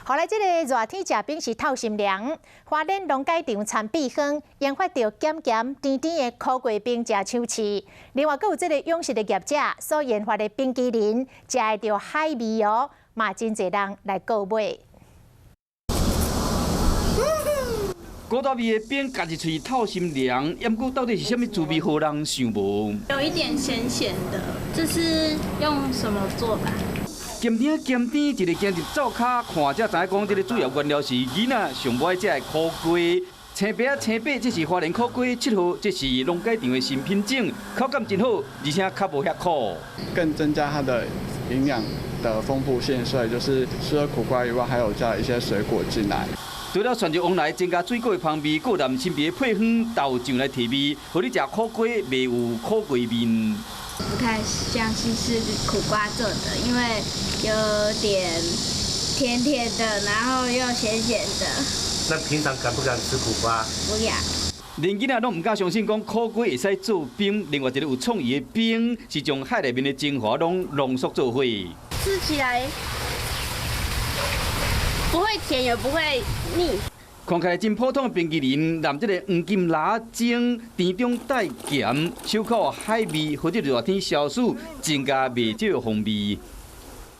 后来这个热天食冰是透心凉。花莲龙改场田碧芳研发到咸咸甜甜的苦桂冰食手刺。另外，还有这个养殖的业者所研发的冰淇淋，食会到海味哦，嘛真侪人来购买。 古早味的冰，夹一喙透心凉。不过到底是啥物滋味，好人想无？有一点咸咸的，这是用什么做的？咸甜咸甜，一个今日灶骹看才知影讲，这个主要原料是囡仔上不爱食的苦瓜。青白青白，这是花莲苦瓜7号，这是龙改场的新品种，口感真好，而且较无遐苦。更增加它的营养的丰富性，所以就是除了苦瓜以外，还有加一些水果进来。 除了选择往来增加水果的香味，还有南新皮的配方豆酱来提味，互你食苦瓜袂有苦瓜味。不太相信是苦瓜做的，因为有点甜甜的，然后又咸咸的。那平常敢不敢吃苦瓜？不要。连囡仔拢唔敢相信，讲苦瓜会使做冰。另外一个有创意的冰，是将海内面的精华拢浓缩做伙。吃起来。 不会甜也不会腻，看起来真普通的冰淇淋，含这个黄金辣精，甜中带咸，小可海味或者热天消暑，增加袂少的风味。